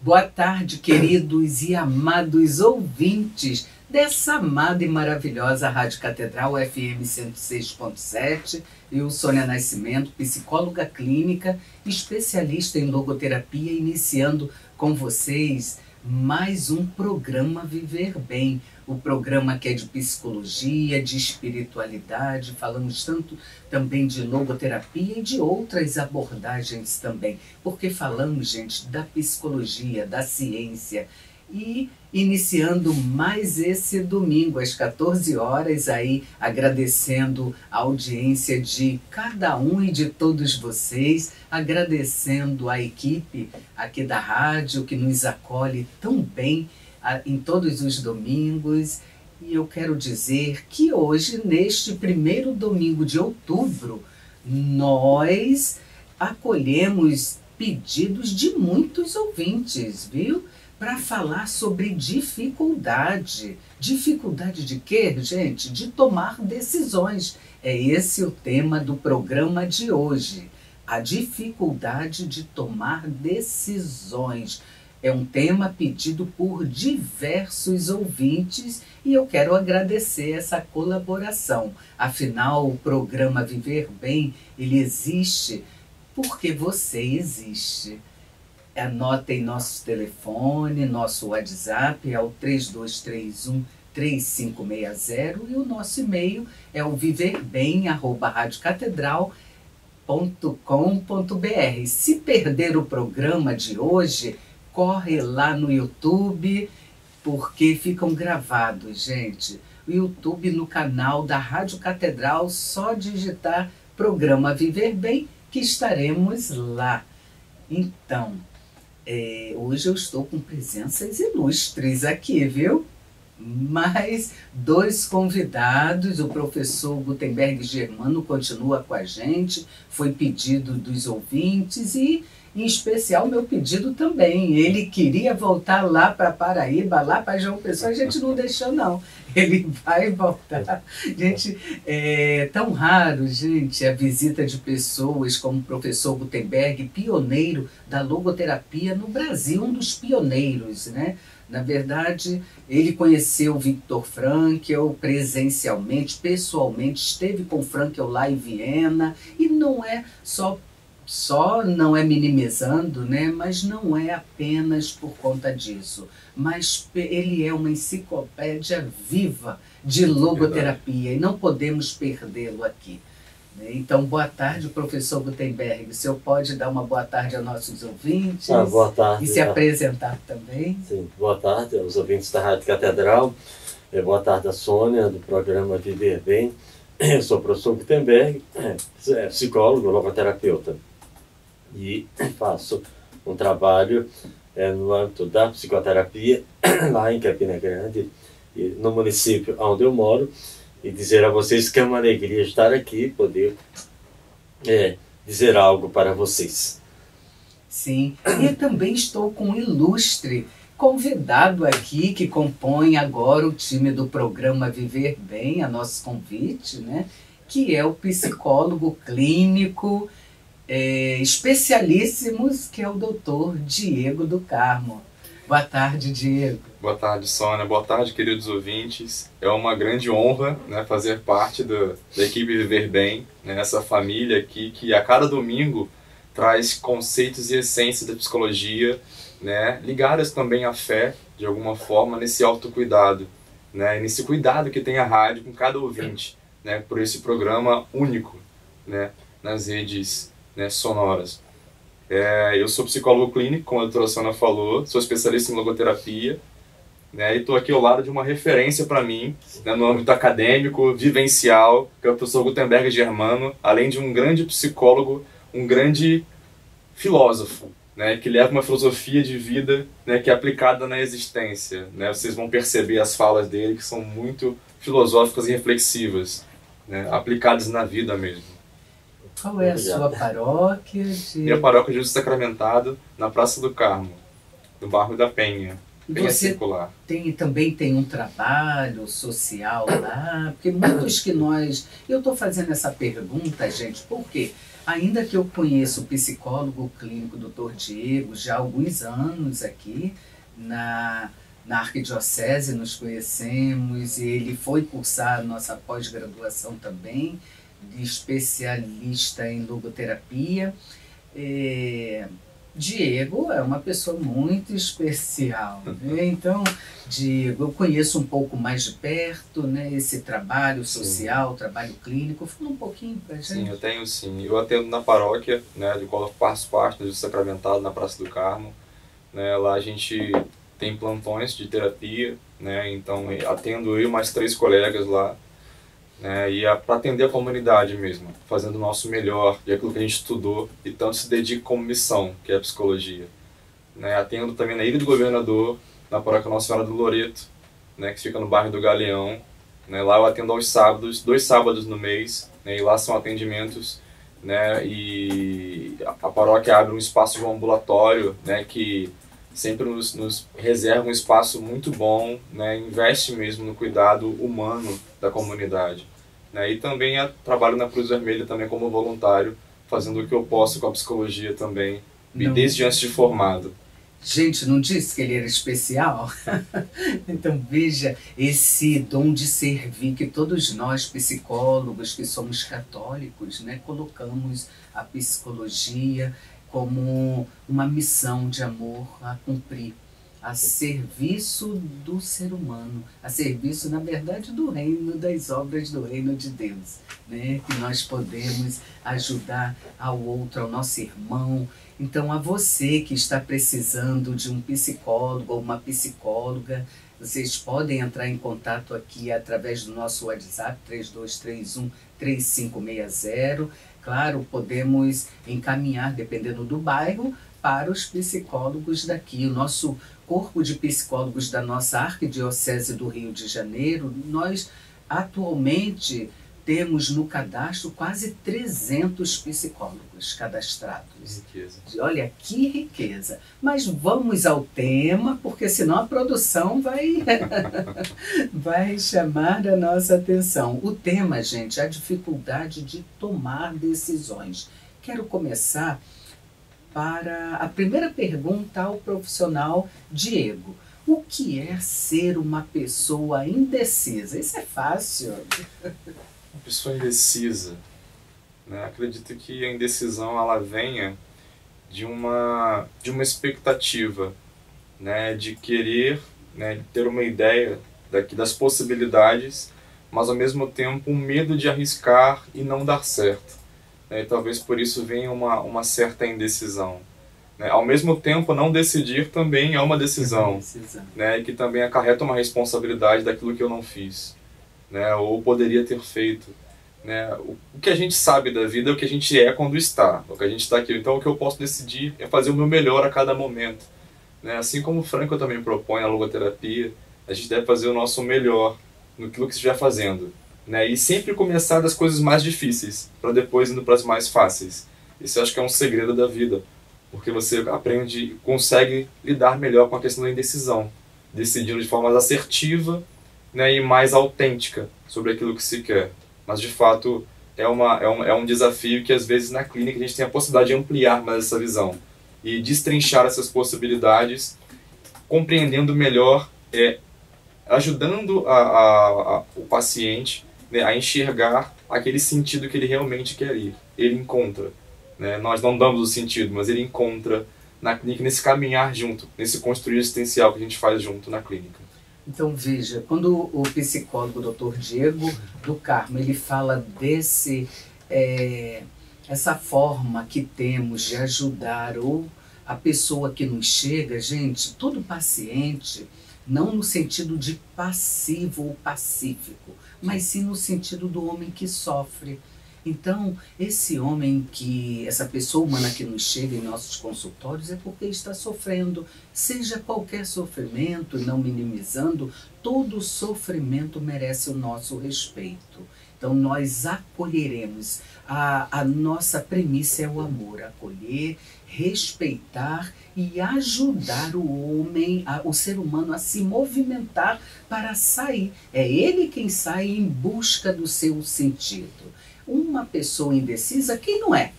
Boa tarde, queridos e amados ouvintes dessa amada e maravilhosa Rádio Catedral FM 106.7. Eu, Sônia Nascimento, psicóloga clínica, especialista em logoterapia, iniciando com vocês mais um programa Viver Bem. O programa que é de psicologia, de espiritualidade, falamos tanto também de logoterapia e de outras abordagens também, porque falamos, gente, da psicologia, da ciência. E iniciando mais esse domingo às 14 horas, aí agradecendo a audiência de cada um e de todos vocês, agradecendo a equipe aqui da rádio que nos acolhe tão bem em todos os domingos. E eu quero dizer que hoje, neste primeiro domingo de outubro, nós acolhemos pedidos de muitos ouvintes, viu? Para falar sobre dificuldade. Dificuldade de quê, gente? De tomar decisões. É esse o tema do programa de hoje. A dificuldade de tomar decisões. É um tema pedido por diversos ouvintes e eu quero agradecer essa colaboração. Afinal, o programa Viver Bem, ele existe porque você existe. Anotem nosso telefone, nosso WhatsApp é o 3231-3560 e o nosso e-mail é o viverbem@radiocatedral.com.br. Se perder o programa de hoje, corre lá no YouTube, porque ficam gravados, gente. O YouTube no canal da Rádio Catedral, só digitar programa Viver Bem, que estaremos lá. Então, hoje eu estou com presenças ilustres aqui, viu? Mais dois convidados, o professor Gutenberg Germano continua com a gente, foi pedido dos ouvintes e, em especial, meu pedido também. Ele queria voltar lá para Paraíba, lá para João Pessoa, a gente não deixou não. Ele vai voltar. Gente, é tão raro, gente, a visita de pessoas como o professor Gutenberg, pioneiro da logoterapia no Brasil, um dos pioneiros, né? Na verdade, ele conheceu Viktor Frankl presencialmente, pessoalmente, esteve com Frankl lá em Viena, e não é só não é minimizando, né? Mas não é apenas por conta disso. Mas ele é uma enciclopédia viva de logoterapia e não podemos perdê-lo aqui. Então, boa tarde, professor Gutenberg. O senhor pode dar uma boa tarde aos nossos ouvintes? Boa tarde. E se apresentar também? Sim, boa tarde aos ouvintes da Rádio Catedral. Boa tarde a Sônia, do programa Viver Bem. Eu sou o professor Gutenberg, psicólogo, logoterapeuta. E faço um trabalho no âmbito da psicoterapia, lá em Campina Grande, no município onde eu moro. E dizer a vocês que é uma alegria estar aqui, poder dizer algo para vocês. Sim, e eu também estou com um ilustre convidado aqui, que compõe agora o time do programa Viver Bem, a nosso convite, né? Que é o psicólogo clínico, especialíssimos, que é o doutor Diego do Carmo. Boa tarde, Diego. Boa tarde, Sônia. Boa tarde, queridos ouvintes. É uma grande honra, né, fazer parte da equipe Viver Bem, né, essa família aqui que a cada domingo traz conceitos e essências da psicologia, né, ligadas também à fé, de alguma forma, nesse autocuidado, né, nesse cuidado que tem a rádio com cada ouvinte, né, por esse programa único, né, nas redes, né, sonoras. Eu sou psicólogo clínico, como a doutora Sônia falou, sou especialista em logoterapia, né, e estou aqui ao lado de uma referência para mim, né, no âmbito acadêmico, vivencial, que é o professor Gutenberg Germano, além de um grande psicólogo, um grande filósofo, né, que leva uma filosofia de vida, né, que é aplicada na existência. Né, vocês vão perceber as falas dele, que são muito filosóficas e reflexivas, né, aplicadas na vida mesmo. Qual é a sua paróquia? Minha paróquia é Jesus Sacramentado, na Praça do Carmo, no bairro da Penha. bem Você circular. também tem um trabalho social lá, porque muitos que nós... Eu estou fazendo essa pergunta, gente, porque ainda que eu conheço o psicólogo clínico Dr. Diego já há alguns anos aqui na Arquidiocese, nos conhecemos, e ele foi cursar a nossa pós-graduação também, de especialista em logoterapia. Diego é uma pessoa muito especial, né? Então, Diego, eu conheço um pouco mais de perto, né, esse trabalho social, sim, trabalho clínico. Fala um pouquinho pra gente. Sim, eu tenho sim. Eu atendo na paróquia, né, de qual eu faço parte, do Sacramentado, na Praça do Carmo. Né, lá a gente tem plantões de terapia, né, então atendo eu e mais 3 colegas lá. Né, e é para atender a comunidade mesmo, fazendo o nosso melhor de aquilo que a gente estudou e tanto se dedica como missão, que é a psicologia. Né, atendo também na Ilha do Governador, na paróquia Nossa Senhora do Loreto, né, que fica no bairro do Galeão. Né, lá eu atendo aos sábados, 2 sábados no mês, né, e lá são atendimentos, né, e a paróquia abre um espaço de um ambulatório, né, que sempre nos reserva um espaço muito bom, né, investe mesmo no cuidado humano da comunidade. Né, e também trabalho na Cruz Vermelha também como voluntário, fazendo o que eu posso com a psicologia também, desde antes de formado. Gente, não disse que ele era especial? Então veja esse dom de servir que todos nós psicólogos que somos católicos, né, colocamos a psicologia como uma missão de amor a cumprir, a serviço do ser humano, a serviço, na verdade, do reino, das obras do reino de Deus, né? Que nós podemos ajudar ao outro, ao nosso irmão. Então, a você que está precisando de um psicólogo ou uma psicóloga, vocês podem entrar em contato aqui através do nosso WhatsApp 3231-3560. Claro, podemos encaminhar, dependendo do bairro, para os psicólogos daqui. O nosso corpo de psicólogos da nossa Arquidiocese do Rio de Janeiro, nós atualmente temos no cadastro quase 300 psicólogos cadastrados. Riqueza. Olha, que riqueza. Mas vamos ao tema, porque senão a produção vai chamar a nossa atenção. O tema, gente, é a dificuldade de tomar decisões. Quero começar para a primeira pergunta ao profissional Diego. O que é ser uma pessoa indecisa? Isso é fácil. Uma pessoa indecisa, né? Acredito que a indecisão ela venha de uma expectativa, né? De querer, né? De ter uma ideia das possibilidades, mas ao mesmo tempo um medo de arriscar e não dar certo. Né? E talvez por isso venha uma certa indecisão. Né? Ao mesmo tempo, não decidir também é uma decisão, né? E que também acarreta uma responsabilidade daquilo que eu não fiz. Né, ou poderia ter feito. Né? O que a gente sabe da vida é o que a gente é quando está, o que a gente está aqui. Então o que eu posso decidir é fazer o meu melhor a cada momento. Né? Assim como o Franco também propõe a logoterapia, a gente deve fazer o nosso melhor naquilo que estiver fazendo. Né? E sempre começar das coisas mais difíceis, para depois indo para as mais fáceis. Isso eu acho que é um segredo da vida, porque você aprende, consegue lidar melhor com a questão da indecisão, decidindo de forma mais assertiva, né, e mais autêntica sobre aquilo que se quer. Mas, de fato, é um desafio que, às vezes, na clínica, a gente tem a possibilidade de ampliar mais essa visão e destrinchar essas possibilidades, compreendendo melhor, ajudando o paciente, né, a enxergar aquele sentido que ele realmente quer ir. Ele encontra. Né? Nós não damos o sentido, mas ele encontra na clínica, nesse caminhar junto, nesse construir existencial que a gente faz junto na clínica. Então veja, quando o psicólogo Dr. Diego do Carmo, ele fala essa forma que temos de ajudar ou a pessoa que nos chega, gente, todo paciente, não no sentido de passivo ou pacífico, mas sim no sentido do homem que sofre. Então, essa pessoa humana que nos chega em nossos consultórios é porque está sofrendo, seja qualquer sofrimento, não minimizando, todo sofrimento merece o nosso respeito. Então nós acolheremos. A nossa premissa é o amor, acolher, respeitar e ajudar o homem, o ser humano a se movimentar para sair. É ele quem sai em busca do seu sentido. Uma pessoa indecisa, quem não é?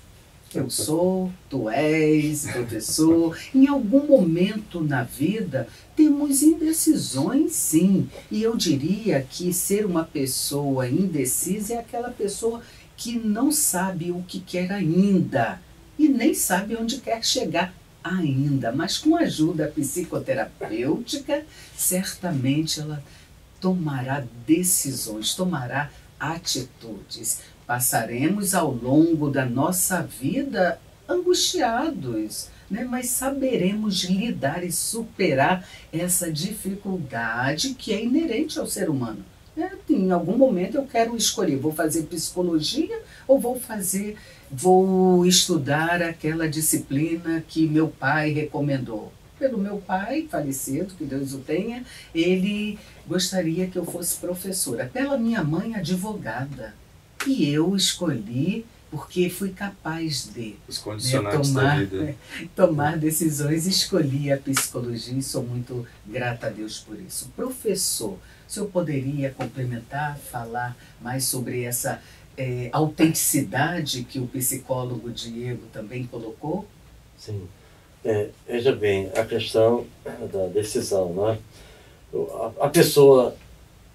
Eu sou, tu és, professor. Em algum momento na vida temos indecisões, sim. E eu diria que ser uma pessoa indecisa é aquela pessoa que não sabe o que quer ainda e nem sabe onde quer chegar ainda. Mas com a ajuda psicoterapêutica, certamente ela tomará decisões, tomará atitudes. Passaremos ao longo da nossa vida angustiados, né? Mas saberemos lidar e superar essa dificuldade que é inerente ao ser humano. Em algum momento eu quero escolher, vou fazer psicologia ou vou estudar aquela disciplina que meu pai recomendou. Pelo meu pai, falecido, que Deus o tenha, ele gostaria que eu fosse professora. Pela minha mãe, advogada. E eu escolhi porque fui capaz de os condicionantes da vida. Tomar decisões, escolhi a psicologia e sou muito grata a Deus por isso. Professor, o senhor poderia complementar, falar mais sobre essa autenticidade que o psicólogo Diego também colocou? Sim. Veja bem, a questão da decisão, né? A pessoa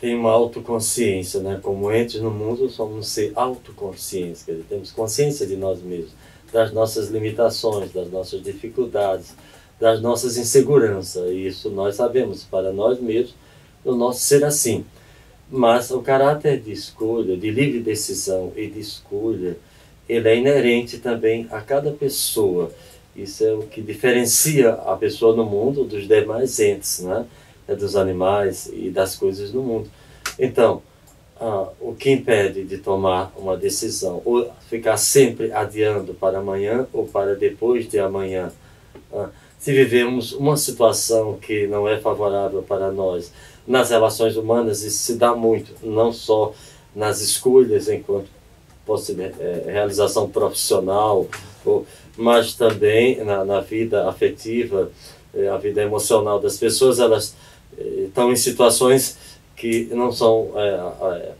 tem uma autoconsciência, né? Como entes no mundo, somos ser autoconscientes, quer dizer, temos consciência de nós mesmos, das nossas limitações, das nossas dificuldades, das nossas inseguranças. E isso nós sabemos para nós mesmos, no nosso ser assim. Mas o caráter de escolha, de livre decisão e de escolha, ele é inerente também a cada pessoa. Isso é o que diferencia a pessoa no mundo dos demais entes, né? Dos animais e das coisas do mundo. Então, o que impede de tomar uma decisão, ou ficar sempre adiando para amanhã ou para depois de amanhã, se vivemos uma situação que não é favorável para nós, nas relações humanas isso se dá muito, não só nas escolhas enquanto realização profissional, mas também na vida afetiva, a vida emocional das pessoas. Elas estão em situações que não são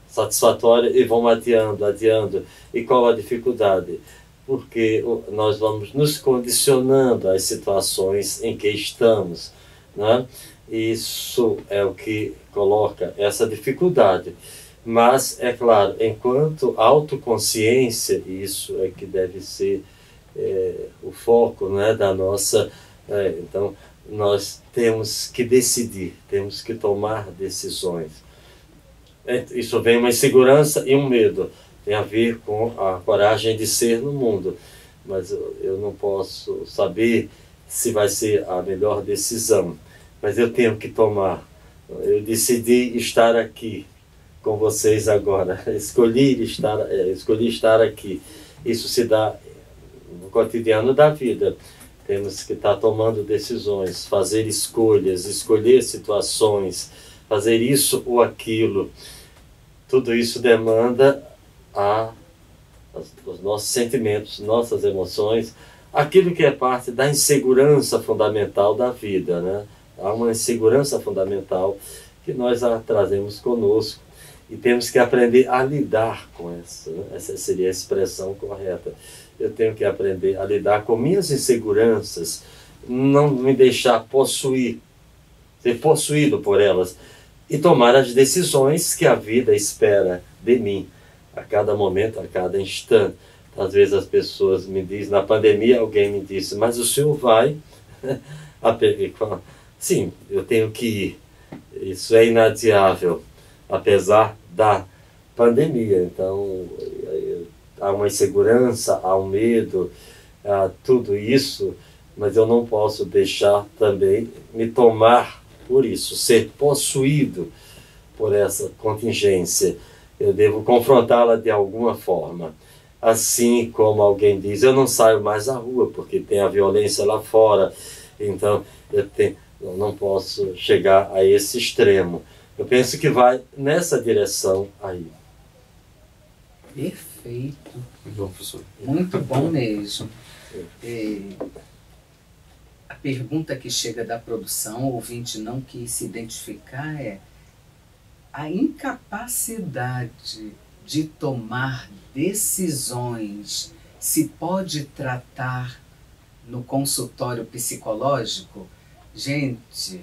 satisfatórias e vão adiando. E qual a dificuldade? Porque nós vamos nos condicionando às situações em que estamos, né? Isso é o que coloca essa dificuldade. Mas, é claro, enquanto autoconsciência, isso é que deve ser o foco, né, da nossa... então, nós temos que decidir, temos que tomar decisões. Isso vem uma insegurança e um medo. Tem a ver com a coragem de ser no mundo. Mas eu não posso saber se vai ser a melhor decisão. Mas eu tenho que tomar. Eu decidi estar aqui com vocês agora. Escolhi estar aqui. Isso se dá no cotidiano da vida. Temos que estar tomando decisões, fazer escolhas, escolher situações, fazer isso ou aquilo. Tudo isso demanda os nossos sentimentos, nossas emoções, aquilo que é parte da insegurança fundamental da vida, né? Há uma insegurança fundamental que nós a trazemos conosco e temos que aprender a lidar com essa, né? Essa seria a expressão correta. Eu tenho que aprender a lidar com minhas inseguranças, não me deixar ser possuído por elas e tomar as decisões que a vida espera de mim, a cada momento, a cada instante. Às vezes as pessoas me dizem, na pandemia alguém me disse, mas o senhor vai? Sim, eu tenho que ir. Isso é inadiável, apesar da pandemia. Então, há uma insegurança, há um medo, há tudo isso, mas eu não posso deixar também me tomar por isso, ser possuído por essa contingência. Eu devo confrontá-la de alguma forma. Assim como alguém diz, eu não saio mais à rua porque tem a violência lá fora, então eu não posso chegar a esse extremo. Eu penso que vai nessa direção aí. Perfeito. Muito bom, professor. Muito bom mesmo. A pergunta que chega da produção, o ouvinte não quis se identificar, é a incapacidade de tomar decisões se pode tratar no consultório psicológico? Gente,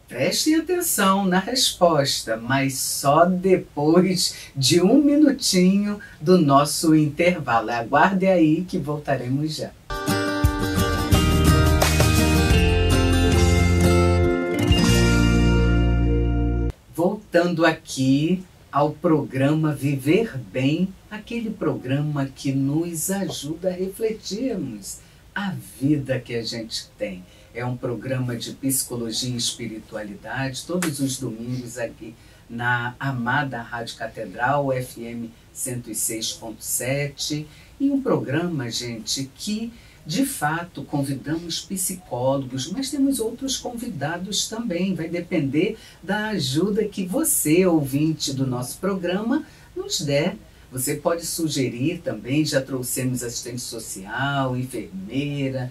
prestem atenção na resposta, mas só depois de 1 minutinho do nosso intervalo. Aguarde aí que voltaremos já. Voltando aqui ao programa Viver Bem, aquele programa que nos ajuda a refletirmos a vida que a gente tem. É um programa de psicologia e espiritualidade, todos os domingos aqui na amada Rádio Catedral, FM 106.7. E um programa, gente, que de fato convidamos psicólogos, mas temos outros convidados também. Vai depender da ajuda que você, ouvinte do nosso programa, nos der. Você pode sugerir também, já trouxemos assistente social, enfermeira,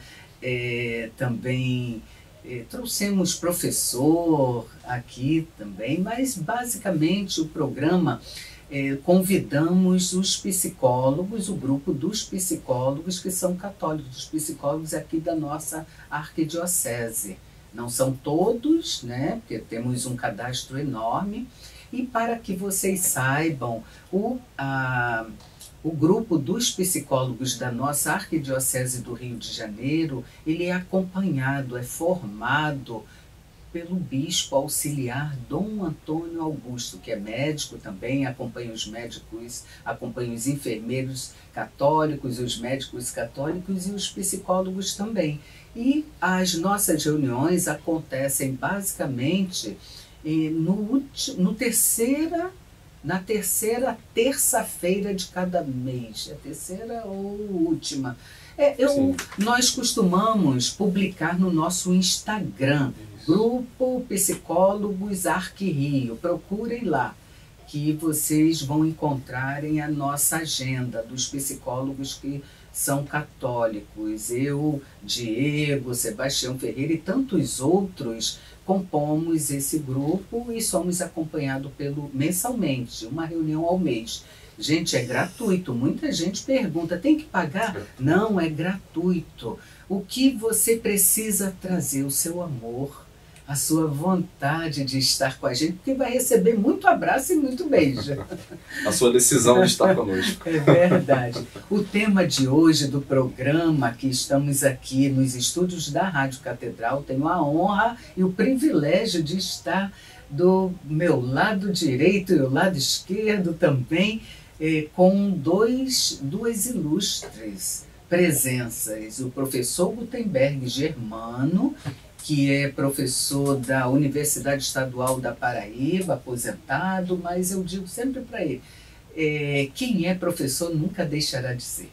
também trouxemos professor aqui também, mas basicamente o programa convidamos os psicólogos, o grupo dos psicólogos que são católicos, os psicólogos aqui da nossa arquidiocese. Não são todos, né, porque temos um cadastro enorme. E para que vocês saibam, o grupo dos psicólogos da nossa Arquidiocese do Rio de Janeiro, ele é acompanhado, é formado pelo bispo auxiliar Dom Antônio Augusto, que é médico também, acompanha os médicos, acompanha os enfermeiros católicos, os médicos católicos e os psicólogos também. E as nossas reuniões acontecem basicamente na terceira terça-feira de cada mês, a terceira ou última. Nós costumamos publicar no nosso Instagram, Grupo Psicólogos Arquirio. Procurem lá, que vocês vão encontrarem a nossa agenda dos psicólogos que são católicos. Eu, Diego, Sebastião Ferreira e tantos outros compomos esse grupo e somos acompanhados mensalmente, uma reunião ao mês. Gente, é gratuito. Muita gente pergunta, tem que pagar? Não, é gratuito. O que você precisa trazer? O seu amor, a sua vontade de estar com a gente, porque vai receber muito abraço e muito beijo. A sua decisão de estar conosco. É verdade. O tema de hoje do programa, que estamos aqui nos estúdios da Rádio Catedral, tenho a honra e o privilégio de estar do meu lado direito e o lado esquerdo também, com duas ilustres presenças. O professor Gutenberg Germano, que é professor da Universidade Estadual da Paraíba, aposentado, mas eu digo sempre para ele, quem é professor nunca deixará de ser.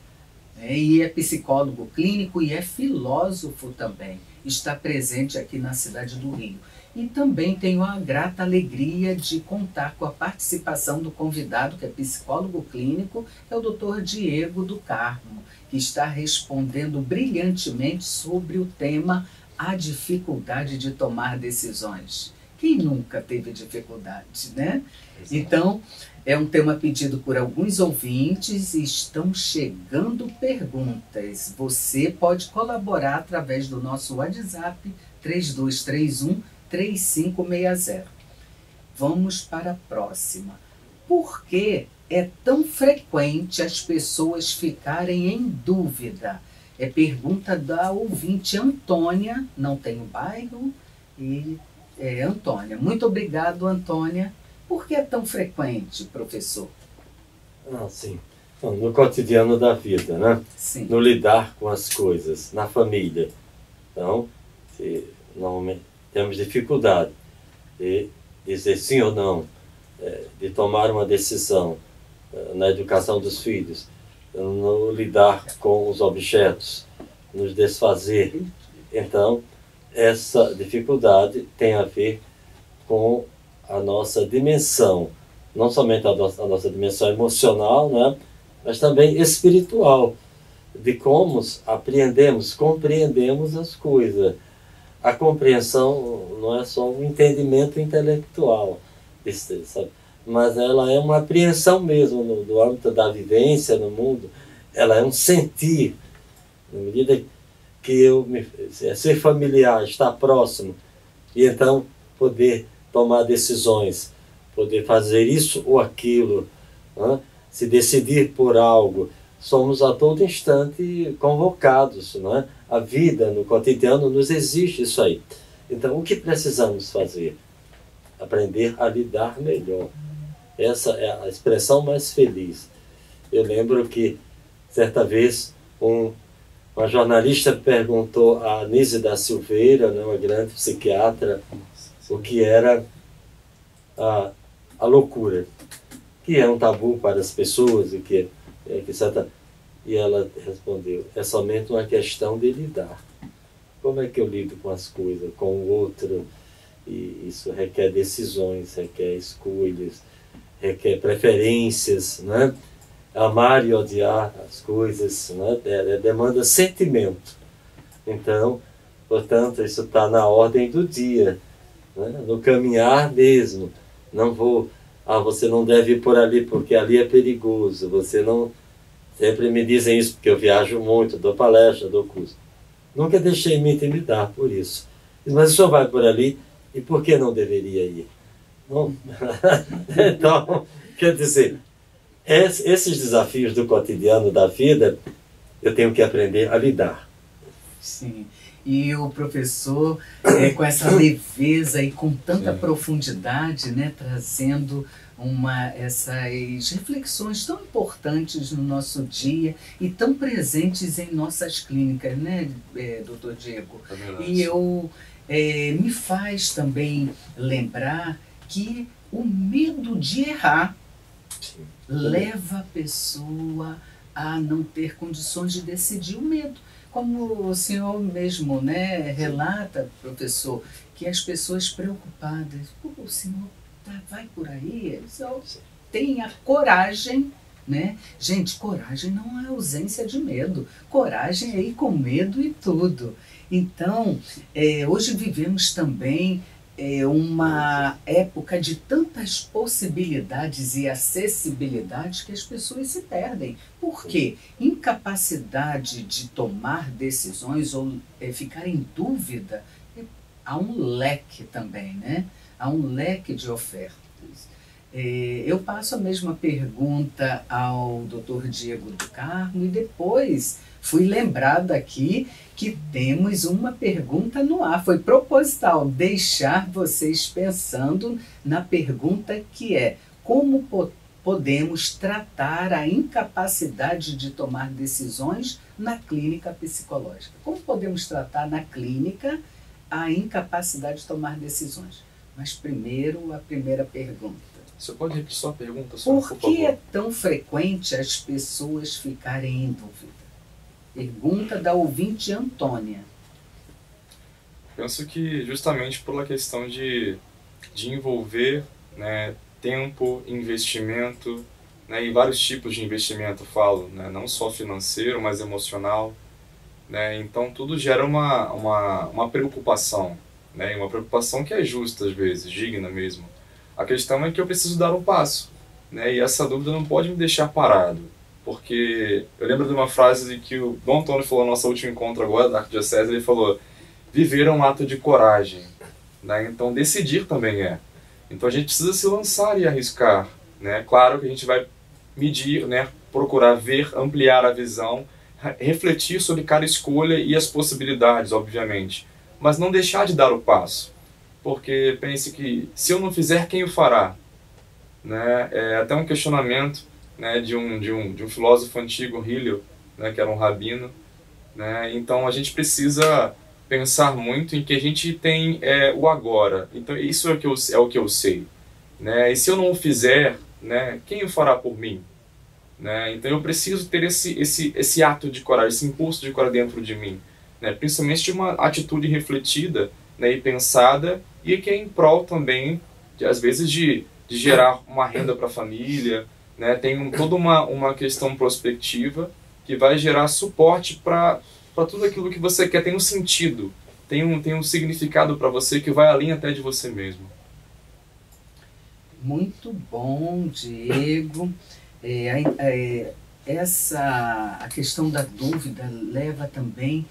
E é psicólogo clínico e é filósofo também. Está presente aqui na cidade do Rio. E também tenho a grata alegria de contar com a participação do convidado, que é psicólogo clínico, que é o Dr. Diego do Carmo, que está respondendo brilhantemente sobre o tema a dificuldade de tomar decisões. Quem nunca teve dificuldade, né? Exato. Então, é um tema pedido por alguns ouvintes e estão chegando perguntas. Você pode colaborar através do nosso WhatsApp 3231-3560. Vamos para a próxima. Por que é tão frequente as pessoas ficarem em dúvida? É pergunta da ouvinte Antônia, não tem o bairro, e é Antônia. Muito obrigado, Antônia. Por que é tão frequente, professor? Sim. Então, no cotidiano da vida, né? Sim. No lidar com as coisas, na família. Então, se normalmente temos dificuldade de dizer sim ou não, de tomar uma decisão na educação dos filhos, no lidar com os objetos, nos desfazer. Então, essa dificuldade tem a ver com a nossa dimensão não somente a nossa dimensão emocional, né, mas também espiritual, de como aprendemos, compreendemos as coisas. A compreensão não é só um entendimento intelectual, sabe? Mas ela é uma apreensão mesmo no âmbito da vivência no mundo. Ela é um sentir, na medida que ser familiar, estar próximo, e então poder tomar decisões, poder fazer isso ou aquilo, né? Se decidir por algo. Somos a todo instante convocados, né? A vida no cotidiano nos exige isso aí. Então, o que precisamos fazer? Aprender a lidar melhor. Essa é a expressão mais feliz. Eu lembro que, certa vez, uma jornalista perguntou a Anísia da Silveira, né, uma grande psiquiatra, o que era a loucura, que é um tabu para as pessoas, e ela respondeu, é somente uma questão de lidar. Como é que eu lido com as coisas, com o outro? E isso requer decisões, requer escolhas, requer preferências, né? Amar e odiar as coisas, né? Demanda sentimento. Então, portanto, isso está na ordem do dia, né? No caminhar mesmo. Não vou, você não deve ir por ali porque ali é perigoso, você não... Sempre me dizem isso porque eu viajo muito, dou palestra, dou curso. Nunca deixei me intimidar por isso. Mas o senhor vai por ali, e por que não deveria ir? Não? Então, quer dizer, esses desafios do cotidiano da vida, eu tenho que aprender a lidar. Sim. E o professor, com essa leveza e com tanta profundidade, né, trazendo essas reflexões tão importantes no nosso dia e tão presentes em nossas clínicas, né, doutor Diego? E me faz também lembrar que o medo de errar leva a pessoa a não ter condições de decidir. O medo, como o senhor mesmo, né, relata, professor, que as pessoas preocupadas, o senhor vai por aí, só tenha coragem, né? Gente, coragem não é ausência de medo, coragem é ir com medo e tudo. Então, hoje vivemos também uma época de tantas possibilidades e acessibilidades que as pessoas se perdem. Por quê? Incapacidade de tomar decisões ou ficar em dúvida. Há um leque também, né? Há um leque de ofertas. Eu passo a mesma pergunta ao Dr. Diego do Carmo e depois fui lembrada aqui que temos uma pergunta no ar. Foi proposital deixar vocês pensando na pergunta que é: como podemos tratar a incapacidade de tomar decisões na clínica psicológica? Como podemos tratar na clínica a incapacidade de tomar decisões? Mas primeiro, a primeira pergunta. Você pode repetir sua pergunta, por que é tão frequente as pessoas ficarem em dúvida? Pergunta da ouvinte Antônia. Penso que justamente pela questão de envolver, né, tempo, investimento, né, e vários tipos de investimento, falo, né, não só financeiro, mas emocional. Né, então tudo gera uma preocupação, né, uma preocupação que é justa às vezes, digna mesmo. A questão é que eu preciso dar um passo, né, e essa dúvida não pode me deixar parado. Porque eu lembro de uma frase de que o Dom Antônio falou no nosso último encontro agora, da Arquidiocese, ele falou: viver é um ato de coragem, né? Então decidir também é. Então a gente precisa se lançar e arriscar, né? Claro que a gente vai medir, né? Procurar ver, ampliar a visão, refletir sobre cada escolha e as possibilidades, obviamente. Mas não deixar de dar o passo. Porque pense que se eu não fizer, quem o fará? Né? É até um questionamento, né, de um filósofo antigo, Hillel, né, que era um rabino. Né? Então a gente precisa pensar muito em que a gente tem o agora. Então isso é o que eu sei. Né? E se eu não o fizer, né, quem o fará por mim? Né? Então eu preciso ter esse ato de coragem, esse impulso de coragem dentro de mim. Né? Principalmente de uma atitude refletida, né, e pensada, e que é em prol também, às vezes, de de gerar uma renda para a família, né? Tem toda uma questão prospectiva que vai gerar suporte para tudo aquilo que você quer. Tem um sentido, tem um significado para você que vai além até de você mesmo. Muito bom, Diego. A questão da dúvida leva também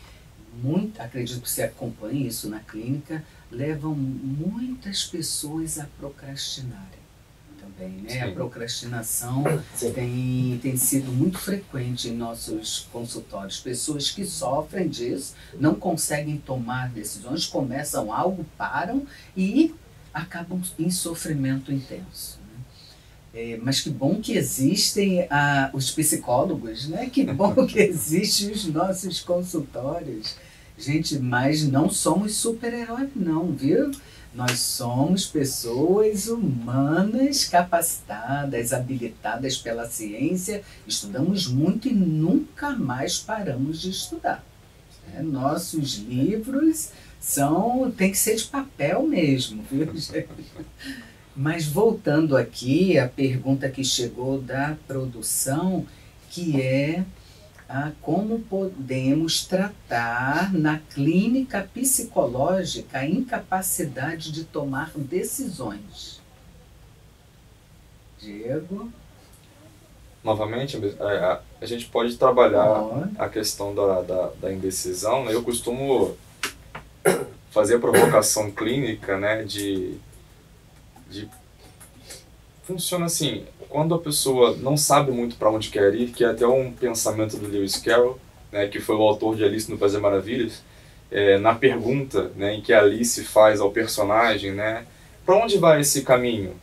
muito, acredito que você acompanhe isso na clínica, levam muitas pessoas a procrastinarem também, né? Sim. A procrastinação tem sido muito frequente em nossos consultórios. Pessoas que sofrem disso, não conseguem tomar decisões, começam algo, param e acabam em sofrimento intenso. Mas que bom que existem os psicólogos, né? Que bom que existem os nossos consultórios. Gente, mas não somos super-heróis não, viu? Nós somos pessoas humanas, capacitadas, habilitadas pela ciência, estudamos muito e nunca mais paramos de estudar. Nossos livros tem que ser de papel mesmo, viu, gente? Mas voltando aqui, a pergunta que chegou da produção, que é como podemos tratar na clínica psicológica a incapacidade de tomar decisões. Diego? Novamente, a gente pode trabalhar a questão da indecisão, né? Eu costumo fazer a provocação clínica, né, funciona assim, quando a pessoa não sabe muito para onde quer ir, que é até um pensamento do Lewis Carroll, né, que foi o autor de Alice no País das Maravilhas, na pergunta, né, em que a Alice faz ao personagem, né, para onde vai esse caminho?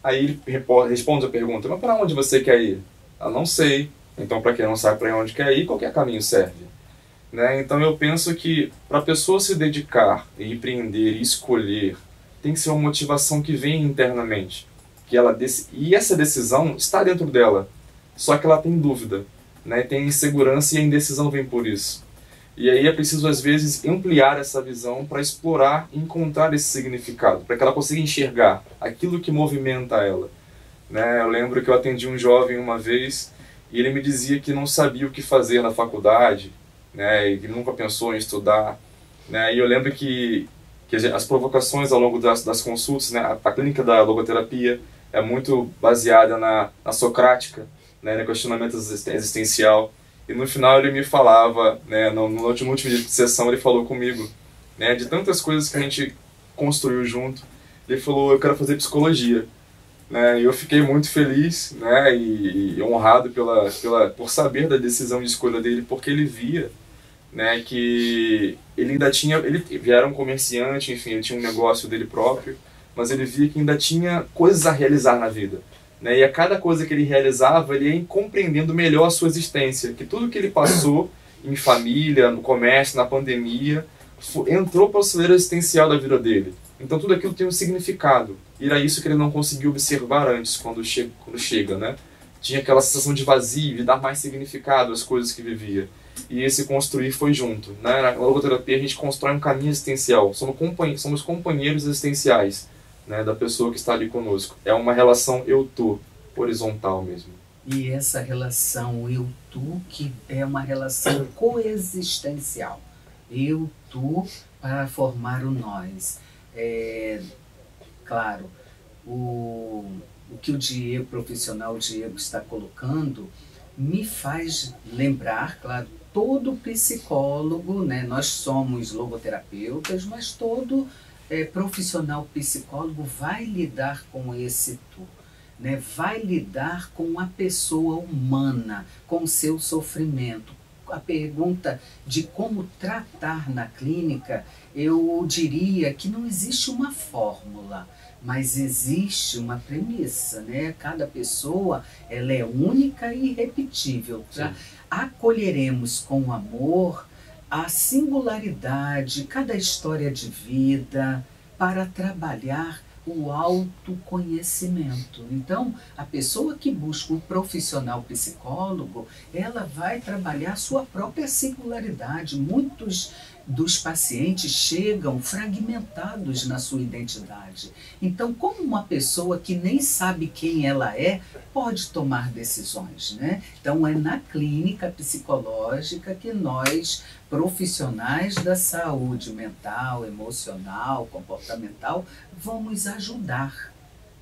Aí ele responde a pergunta, mas para onde você quer ir? Ela não sei. Então, para quem não sabe para onde quer ir, qualquer caminho serve. Né? Então eu penso que para a pessoa se dedicar, e empreender, e escolher, tem que ser uma motivação que vem internamente. E essa decisão está dentro dela, só que ela tem dúvida, né? Tem insegurança e a indecisão vem por isso. E aí é preciso às vezes ampliar essa visão para explorar e encontrar esse significado, para que ela consiga enxergar aquilo que movimenta ela. Né? Eu lembro que eu atendi um jovem uma vez e ele me dizia que não sabia o que fazer na faculdade, né? E que nunca pensou em estudar. Né? E eu lembro que as provocações ao longo das consultas, né? A clínica da logoterapia é muito baseada na socrática, né? No questionamento existencial. E no final ele me falava, né? No último dia de sessão ele falou comigo, né? De tantas coisas que a gente construiu junto. Ele falou, eu quero fazer psicologia. Né? E eu fiquei muito feliz, né? E honrado por saber da decisão de escolha dele, porque ele via, né, que ele ainda tinha, ele era um comerciante, enfim, ele tinha um negócio dele próprio, mas ele via que ainda tinha coisas a realizar na vida, né, e a cada coisa que ele realizava, ele ia compreendendo melhor a sua existência, que tudo que ele passou em família, no comércio, na pandemia, entrou para o celeiro existencial da vida dele. Então tudo aquilo tem um significado, e era isso que ele não conseguiu observar antes, quando chega, né? Tinha aquela sensação de vazio, de dar mais significado às coisas que vivia. E esse construir foi junto. Né? Na logoterapia a gente constrói um caminho existencial. Somos companheiros existenciais, né, da pessoa que está ali conosco. É uma relação eu-tu, horizontal mesmo. E essa relação eu-tu que é uma relação coexistencial. Eu-tu para formar o nós. Claro, o que o profissional Diego está colocando me faz lembrar, claro, todo psicólogo, né? Nós somos logoterapeutas, mas todo profissional psicólogo vai lidar com esse tu, né? Vai lidar com a pessoa humana, com o seu sofrimento. A pergunta de como tratar na clínica, eu diria que não existe uma fórmula, mas existe uma premissa, né? Cada pessoa ela é única e irrepetível. Acolheremos com amor a singularidade, cada história de vida, para trabalhar o autoconhecimento. Então, a pessoa que busca o profissional psicólogo, ela vai trabalhar a sua própria singularidade. Muitos dos pacientes chegam fragmentados na sua identidade. Então, como uma pessoa que nem sabe quem ela é, pode tomar decisões, né? Então, é na clínica psicológica que nós, profissionais da saúde mental, emocional, comportamental, vamos ajudar,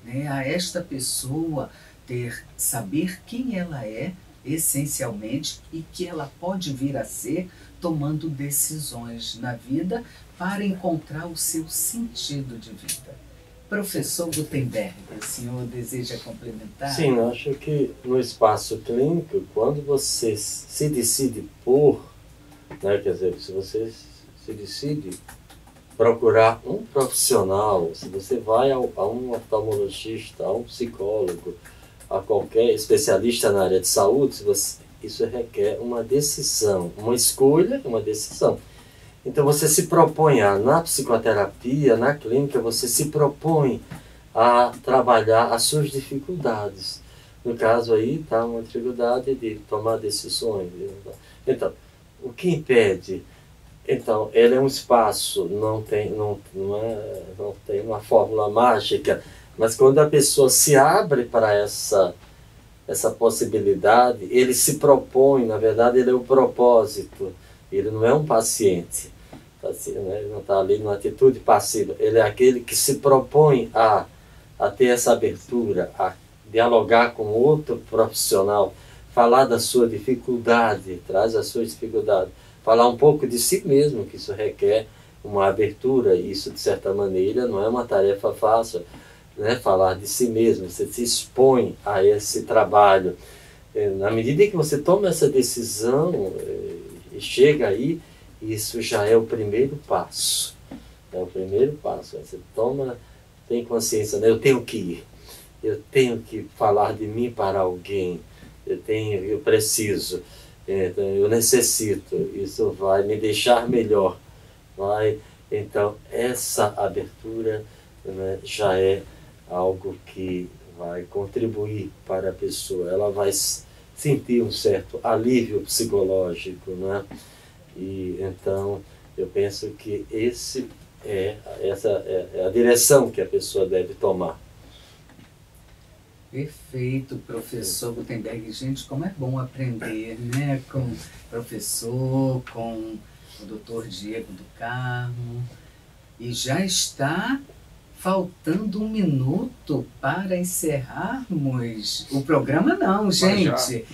né, a esta pessoa saber quem ela é, essencialmente, e que ela pode vir a ser tomando decisões na vida para encontrar o seu sentido de vida. Professor Gutenberg, o senhor deseja complementar? Sim, eu acho que no espaço clínico, quando você se decide por, né, quer dizer, se você se decide procurar um profissional, se você vai a um oftalmologista, a um psicólogo, a qualquer especialista na área de saúde, isso requer uma decisão, uma escolha, uma decisão. Então você se propõe na psicoterapia, na clínica, você se propõe a trabalhar as suas dificuldades. No caso aí está uma dificuldade de tomar decisões. Então, o que impede? Então, ele é um espaço, não tem uma fórmula mágica, mas quando a pessoa se abre para essa possibilidade, ele se propõe, na verdade ele é o propósito, ele não é um paciente, ele não está ali numa atitude passiva, ele é aquele que se propõe a ter essa abertura, a dialogar com outro profissional, falar da sua dificuldade, traz a sua dificuldade, falar um pouco de si mesmo, que isso requer uma abertura, e isso de certa maneira não é uma tarefa fácil, né? Falar de si mesmo, você se expõe a esse trabalho. Na medida em que você toma essa decisão e chega aí, isso já é o primeiro passo. É o primeiro passo. Você tem consciência, né? Eu tenho que ir, eu tenho que falar de mim para alguém, eu preciso, eu necessito, isso vai me deixar melhor. Então, essa abertura, né, já é algo que vai contribuir para a pessoa. Ela vai sentir um certo alívio psicológico, né? E então eu penso que essa é a direção que a pessoa deve tomar. Perfeito, professor Gutenberg. Gente, como é bom aprender, né? Com o professor, com o doutor Diego do Carmo. E já está faltando 1 minuto para encerrarmos o programa. Não, gente.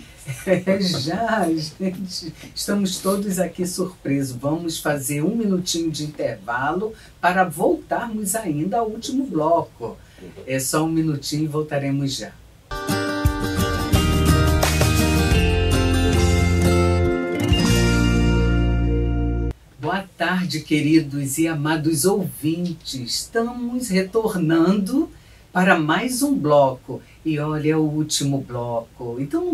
Já, gente. Estamos todos aqui surpresos. Vamos fazer 1 minutinho de intervalo para voltarmos ainda ao último bloco. É só 1 minutinho e voltaremos já. Boa tarde, queridos e amados ouvintes. Estamos retornando para mais um bloco. E olha, é o último bloco. Então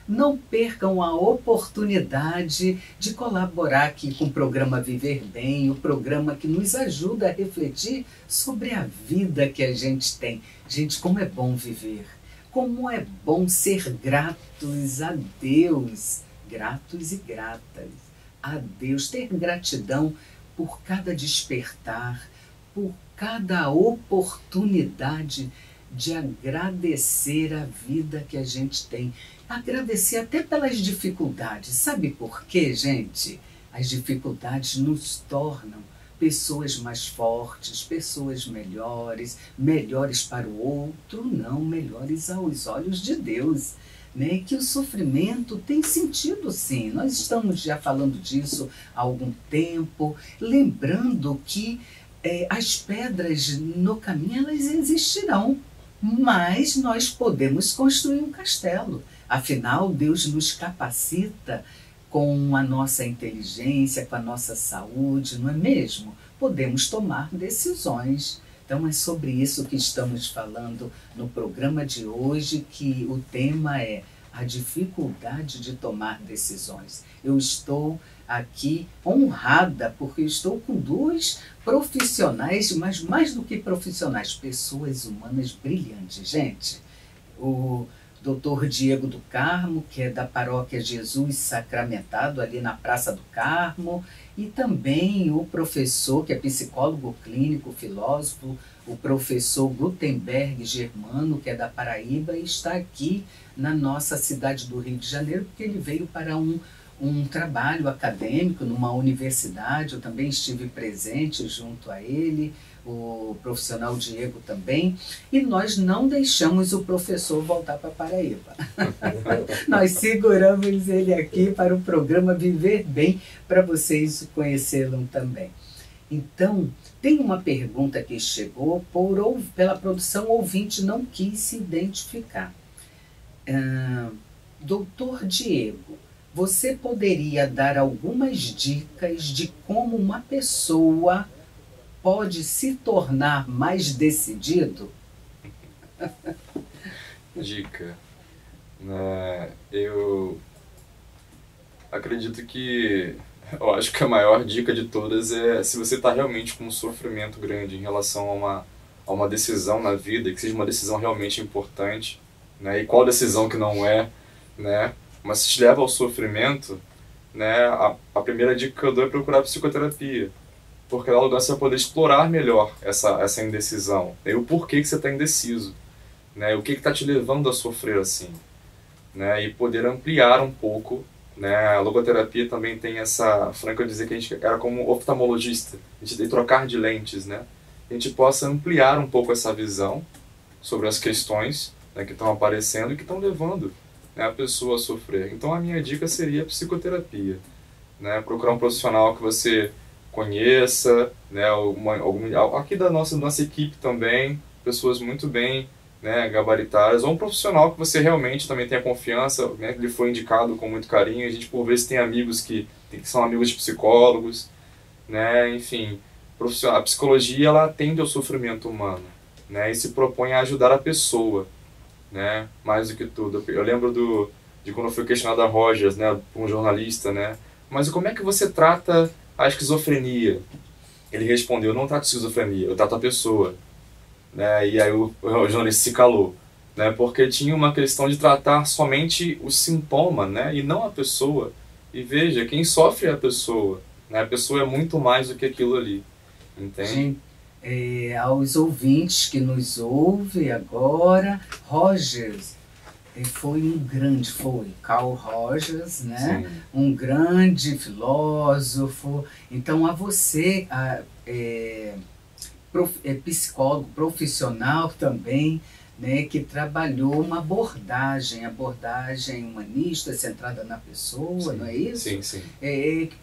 não percam a oportunidade de colaborar aqui com o programa Viver Bem, o programa que nos ajuda a refletir sobre a vida que a gente tem. Gente, como é bom viver. Como é bom ser gratos a Deus. Gratos e gratas a Deus, ter gratidão por cada despertar, por cada oportunidade de agradecer a vida que a gente tem. Agradecer até pelas dificuldades. Sabe por quê, gente? As dificuldades nos tornam pessoas mais fortes, pessoas melhores, melhores para o outro, não, melhores aos olhos de Deus. Né, que o sofrimento tem sentido, sim. Nós estamos já falando disso há algum tempo, lembrando que as pedras no caminho elas existirão, mas nós podemos construir um castelo. Afinal, Deus nos capacita com a nossa inteligência, com a nossa saúde, não é mesmo? Podemos tomar decisões. Então é sobre isso que estamos falando no programa de hoje, que o tema é a dificuldade de tomar decisões. Eu estou aqui honrada porque estou com 2 profissionais, mas mais do que profissionais, pessoas humanas brilhantes. Gente, o Dr. Diego do Carmo, que é da Paróquia Jesus Sacramentado, ali na Praça do Carmo, e também o professor, que é psicólogo clínico, filósofo, o professor Gutenberg Germano, que é da Paraíba, e está aqui na nossa cidade do Rio de Janeiro, porque ele veio para um trabalho acadêmico numa universidade. Eu também estive presente junto a ele, o profissional Diego também, e nós não deixamos o professor voltar para Paraíba. Nós seguramos ele aqui para o programa Viver Bem, para vocês conhecê-lo também. Então, tem uma pergunta que chegou pela produção, ouvinte não quis se identificar. Doutor Diego, você poderia dar algumas dicas de como uma pessoa pode se tornar mais decidido? Dica. Eu acredito que... Eu acho que a maior dica de todas é se você está realmente com um sofrimento grande em relação a uma decisão na vida, que seja uma decisão realmente importante, né? E qual decisão que não é, né? Mas se te leva ao sofrimento, né? A primeira dica que eu dou é procurar psicoterapia, porque lá você vai poder explorar melhor essa indecisão, né? E o porquê que você está indeciso, né? O que está te levando a sofrer assim, né? E poder ampliar um pouco, né? A logoterapia também tem essa franca dizer que a gente era como oftalmologista, a gente tem que trocar de lentes, né? A gente possa ampliar um pouco essa visão sobre as questões, né, que estão aparecendo e que estão levando, né, a pessoa a sofrer. Então a minha dica seria psicoterapia, né? Procurar um profissional que você conheça, né? Aqui da nossa equipe também, pessoas muito bem, né, gabaritadas, ou um profissional que você realmente também tenha confiança, né, que lhe foi indicado com muito carinho. A gente por vezes tem amigos que são amigos de psicólogos, né, enfim, a psicologia ela atende ao sofrimento humano, né, e se propõe a ajudar a pessoa, né, mais do que tudo. Eu lembro de quando eu fui questionado a Rogers, né, por um jornalista, né, mas como é que você trata a esquizofrenia? Ele respondeu: eu não trato esquizofrenia, eu trato a pessoa. Né, e aí o jornalista se calou, né, porque tinha uma questão de tratar somente o sintoma, né, e não a pessoa. E veja, quem sofre é a pessoa, né, a pessoa é muito mais do que aquilo ali, entende? Gente, aos ouvintes que nos ouvem agora, Rogers Carl Rogers, né? Sim. Um grande filósofo. Então, a você, psicólogo profissional também, né, que trabalhou uma abordagem humanista, centrada na pessoa, sim, não é isso? Sim, sim.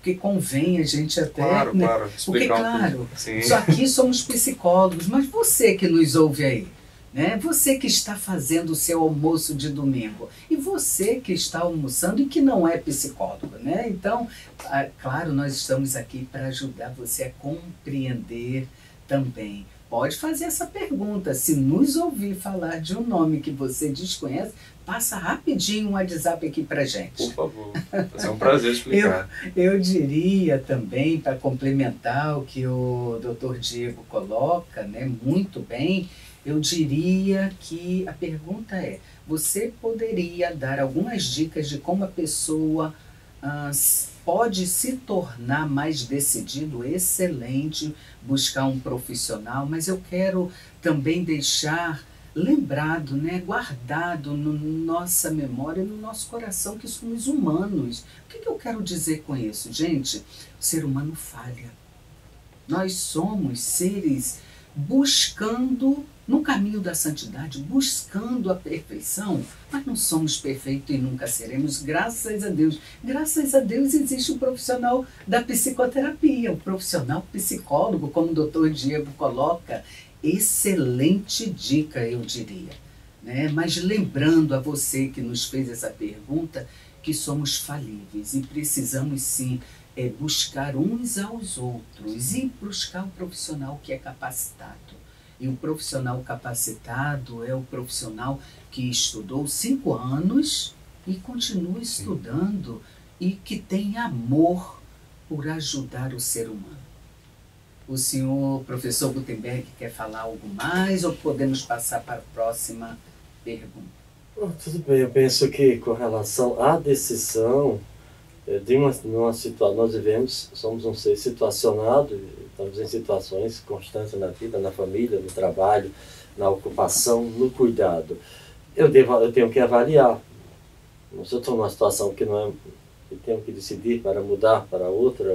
Que convém a gente até... Claro, né? claro. Porque, claro, aqui somos psicólogos, mas você que nos ouve aí, né? Você que está fazendo o seu almoço de domingo, e você que está almoçando e que não é psicólogo, né? Então, claro, nós estamos aqui para ajudar você a compreender também. Pode fazer essa pergunta. Se nos ouvir falar de um nome que você desconhece, passa rapidinho um WhatsApp aqui para gente. Por favor, vai ser um prazer explicar. Eu diria também, para complementar o que o Dr. Diego coloca, né, muito bem, eu diria que a pergunta é: você poderia dar algumas dicas de como a pessoa pode se tornar mais decidido? Excelente, buscar um profissional, mas eu quero também deixar lembrado, né, guardado na nossa memória, no nosso coração, que somos humanos. O que eu quero dizer com isso? Gente, o ser humano falha. Nós somos seres buscando, no caminho da santidade, buscando a perfeição, mas não somos perfeitos e nunca seremos, graças a Deus. Graças a Deus existe o profissional da psicoterapia, o profissional psicólogo, como o Dr. Diego coloca. Excelente dica, eu diria, né? Mas lembrando a você que nos fez essa pergunta, que somos falíveis e precisamos sim buscar uns aos outros e buscar um profissional que é capacitado. E o profissional capacitado é o profissional que estudou 5 anos e continua estudando e que tem amor por ajudar o ser humano. O senhor professor Gutenberg quer falar algo mais ou podemos passar para a próxima pergunta? Tudo bem, eu penso que com relação à decisão, numa situação, nós vivemos, somos um ser situacionado, estamos em situações constantes na vida, na família, no trabalho, na ocupação, no cuidado. Eu tenho que avaliar. Se eu estou numa situação que não é, eu tenho que decidir para mudar para outra,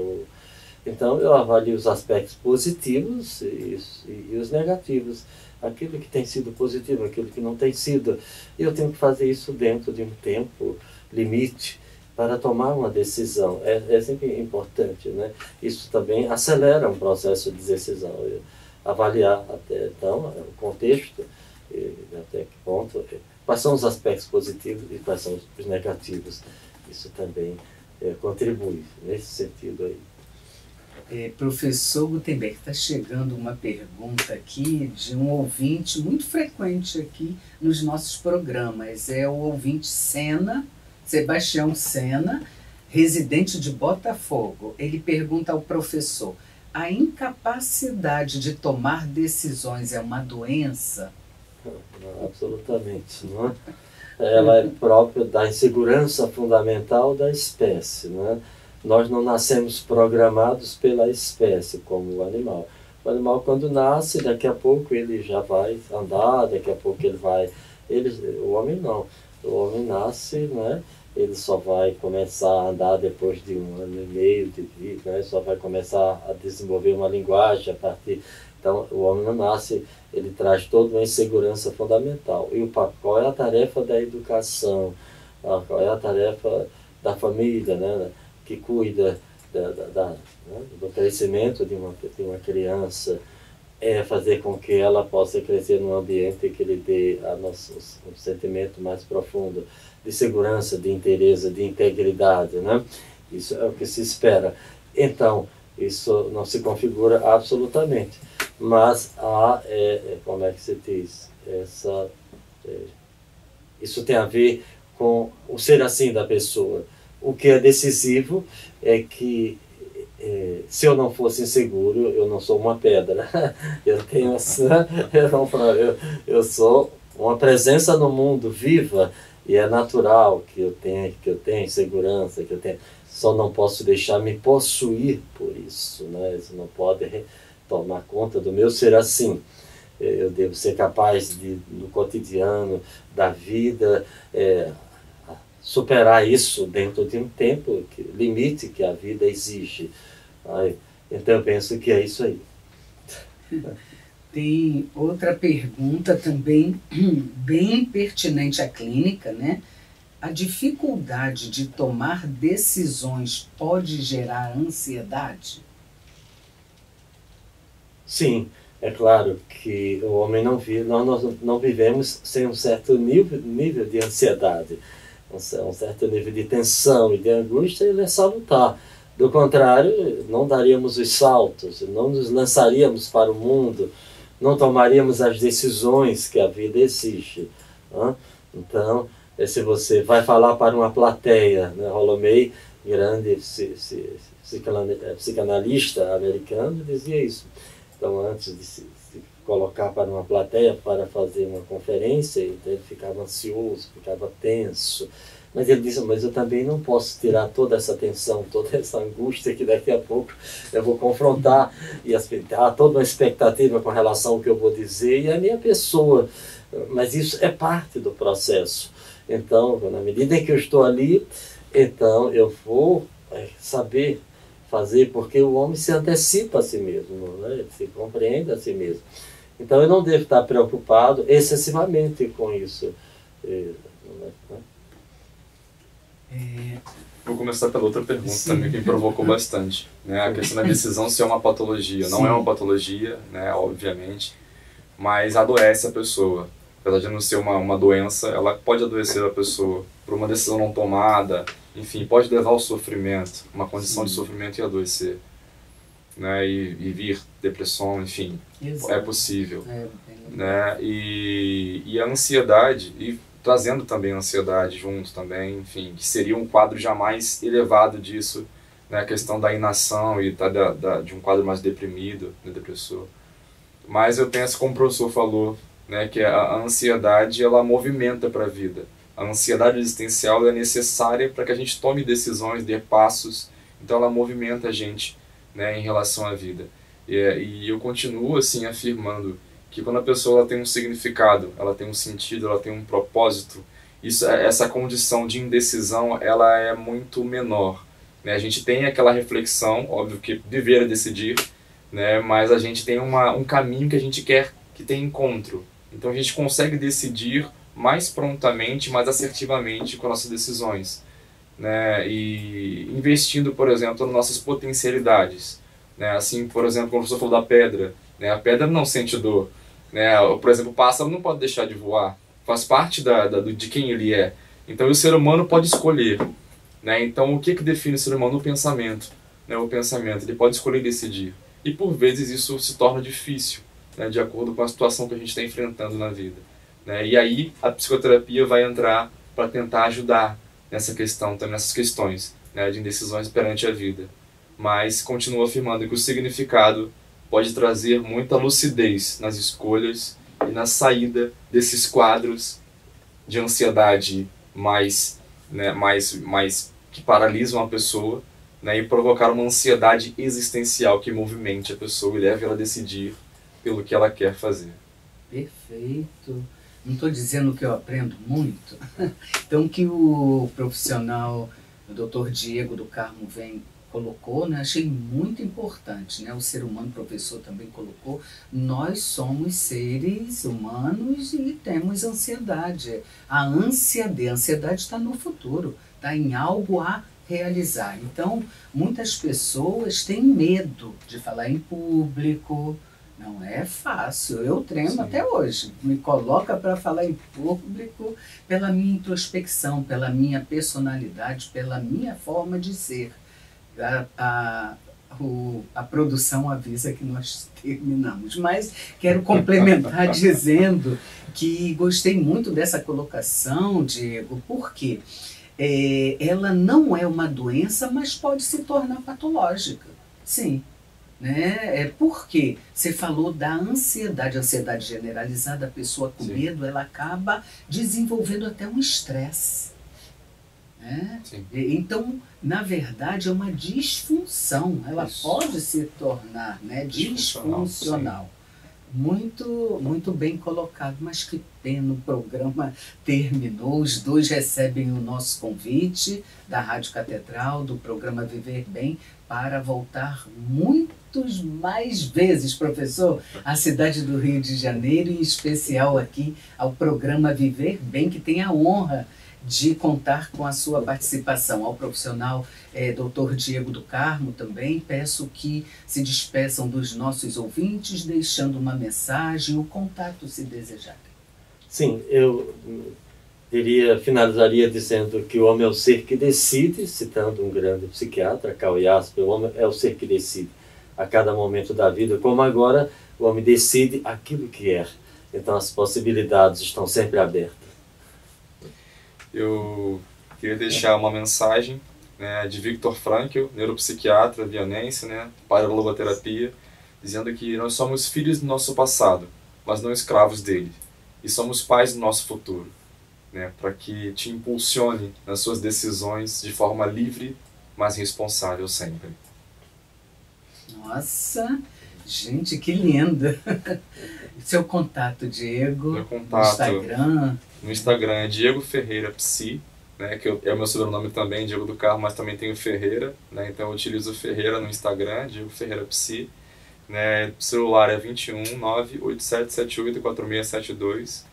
então eu avalio os aspectos positivos e os negativos. Aquilo que tem sido positivo, aquilo que não tem sido. E eu tenho que fazer isso dentro de um tempo limite para tomar uma decisão. É sempre importante, né? Isso também acelera um processo de decisão. Avaliar até então o contexto, até que ponto, quais são os aspectos positivos e quais são os negativos. Isso também contribui nesse sentido aí. Professor Gutenberg, está chegando uma pergunta aqui de um ouvinte muito frequente aqui nos nossos programas. É o ouvinte Sebastião Sena, residente de Botafogo. Ele pergunta ao professor: a incapacidade de tomar decisões é uma doença? Não, absolutamente, não é? Ela é própria da insegurança fundamental da espécie, não é? Nós não nascemos programados pela espécie, como o animal. O animal, quando nasce, daqui a pouco ele já vai andar, daqui a pouco ele vai... o homem não. O homem nasce, né? Ele só vai começar a andar depois de 1 ano e meio de vida, né? Só vai começar a desenvolver uma linguagem a partir... Então, o homem não nasce, ele traz toda uma insegurança fundamental. E qual é a tarefa da educação? Qual é a tarefa da família, né? Que cuida né, do crescimento de uma criança, fazer com que ela possa crescer num ambiente que lhe dê um sentimento mais profundo de segurança, de interesse, de integridade, né? Isso é o que se espera. Então, isso não se configura absolutamente, mas há, como é que se diz, isso tem a ver com o ser assim da pessoa. O que é decisivo é que, se eu não fosse inseguro, eu não sou uma pedra. Eu sou uma presença no mundo viva, e é natural que eu tenha segurança, que eu tenha... Só não posso deixar me possuir por isso, né? Isso não pode tomar conta do meu ser assim. Eu devo ser capaz de, no cotidiano da vida, superar isso dentro de um tempo limite que a vida exige. Então eu penso que é isso aí. Tem outra pergunta também bem pertinente à clínica, né? A dificuldade de tomar decisões pode gerar ansiedade? Sim, é claro que o homem nós não vivemos sem um certo nível de ansiedade. Um certo nível de tensão e de angústia, ele é salutar. Do contrário, não daríamos os saltos, não nos lançaríamos para o mundo, não tomaríamos as decisões que a vida exige. Né? Então, se você vai falar para uma plateia, né? Rolomei, grande psicanalista americano, dizia isso. Então, antes de se colocar para uma plateia para fazer uma conferência, então ele ficava ansioso, ficava tenso. Mas ele disse, mas eu também não posso tirar toda essa tensão, toda essa angústia que daqui a pouco eu vou confrontar, e há toda uma expectativa com relação ao que eu vou dizer, e a minha pessoa. Mas isso é parte do processo. Então, na medida em que eu estou ali, então eu vou saber fazer, porque o homem se antecipa a si mesmo, né? Ele se compreende a si mesmo. Então eu não devo estar preocupado excessivamente com isso. Vou começar pela outra pergunta também, que me provocou bastante. Né? A questão da decisão se é uma patologia. Não é uma patologia, né, obviamente, mas adoece a pessoa. Apesar de não ser uma doença, ela pode adoecer a pessoa por uma decisão não tomada, enfim, pode levar ao sofrimento, uma condição de sofrimento e adoecer. Né? E vir depressão, enfim, é possível. Né? E a ansiedade, e trazendo também a ansiedade junto também, enfim, que seria um quadro jamais elevado disso, né? A questão da inação e de um quadro mais deprimido, né, depressor. Mas eu penso, como o professor falou, né, que a ansiedade ela movimenta para a vida. A ansiedade existencial é necessária para que a gente tome decisões, dê passos, então ela movimenta a gente, né, em relação à vida. E eu continuo assim afirmando que quando a pessoa ela tem um significado, ela tem um sentido, ela tem um propósito, essa condição de indecisão ela é muito menor, né? A gente tem aquela reflexão, óbvio que viver é decidir, né? Mas a gente tem um caminho que a gente quer que tenha encontro. Então a gente consegue decidir mais prontamente, mais assertivamente com nossas decisões, né? E investindo, por exemplo, nas nossas potencialidades, né? Assim, por exemplo, como o professor falou da pedra, né? A pedra não sente dor, né? Por exemplo, o pássaro não pode deixar de voar, faz parte de quem ele é. Então o ser humano pode escolher, né? Então o que define o ser humano? O pensamento, né? O pensamento, ele pode escolher e decidir. E por vezes isso se torna difícil, né? De acordo com a situação que a gente está enfrentando na vida, né? E aí a psicoterapia vai entrar para tentar ajudar nessa questão, também nessas questões, né? De indecisões perante a vida. Mas continuo afirmando que o significado pode trazer muita lucidez nas escolhas e na saída desses quadros de ansiedade mais que paralisam a pessoa, né, e provocar uma ansiedade existencial que movimente a pessoa e leve ela a decidir pelo que ela quer fazer. Perfeito. Não estou dizendo que eu aprendo muito. Então, que o profissional, o Dr. Diego do Carmo colocou, né, achei muito importante, né? O ser humano, o professor também colocou, nós somos seres humanos e temos ansiedade. A ansiedade está no futuro, está em algo a realizar. Então, muitas pessoas têm medo de falar em público. Não é fácil, eu tremo Sim. até hoje. Me coloca para falar em público pela minha introspecção, pela minha personalidade, pela minha forma de ser. A produção avisa que nós terminamos, mas quero complementar dizendo que gostei muito dessa colocação, Diego, porque ela não é uma doença, mas pode se tornar patológica, sim. Né? Porque você falou da ansiedade, ansiedade generalizada, a pessoa com Sim. medo, ela acaba desenvolvendo até um estresse. Né? Então, na verdade, é uma disfunção, ela Isso. pode se tornar, né, disfuncional. Muito, muito bem colocado, mas que pena, o programa terminou, os dois recebem o nosso convite da Rádio Catedral, do programa Viver Bem, para voltar muitos mais vezes, professor, à cidade do Rio de Janeiro, em especial aqui ao programa Viver Bem, que tem a honra de contar com a sua participação. Ao profissional Dr. Diego do Carmo também, peço que se despeçam dos nossos ouvintes, deixando uma mensagem, o contato se desejarem. Sim, eu finalizaria dizendo que o homem é o ser que decide, citando um grande psiquiatra, Karl Jasper, o homem é o ser que decide a cada momento da vida, como agora o homem decide aquilo que é. Então as possibilidades estão sempre abertas. Eu queria deixar uma mensagem, né, de Viktor Frankl, neuropsiquiatra vienense, né, para a logoterapia, dizendo que nós somos filhos do nosso passado, mas não escravos dele, e somos pais do nosso futuro, né, para que te impulsione nas suas decisões de forma livre, mas responsável sempre. Nossa, gente, que linda! Seu contato, Diego? Meu contato, Instagram? No Instagram é Diego Ferreira Psi, né, que é o meu sobrenome também, Diego do Carmo, mas também tenho Ferreira, né, então eu utilizo Ferreira no Instagram, Diego Ferreira Psi, né, celular é 21 98778 4672,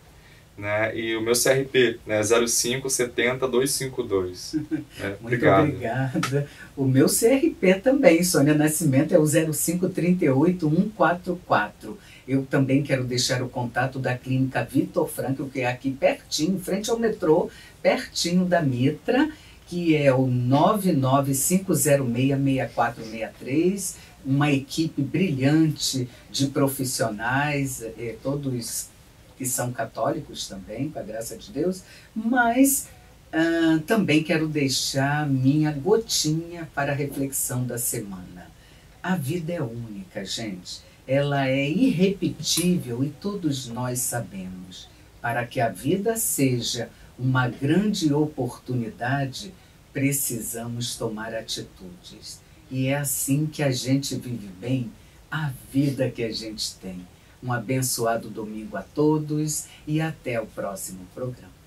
né, e o meu CRP, né, 0570 252. Né, Muito obrigada. O meu CRP também, Sônia Nascimento, é o 0538 144. Eu também quero deixar o contato da clínica Viktor Frankl, que é aqui pertinho, em frente ao metrô, pertinho da Mitra, que é o 995066463, uma equipe brilhante de profissionais, todos que são católicos também, com a graça de Deus, mas também quero deixar minha gotinha para a reflexão da semana. A vida é única, gente. ela é irrepetível e todos nós sabemos. Para que a vida seja uma grande oportunidade, precisamos tomar atitudes. E é assim que a gente vive bem a vida que a gente tem. Um abençoado domingo a todos e até o próximo programa.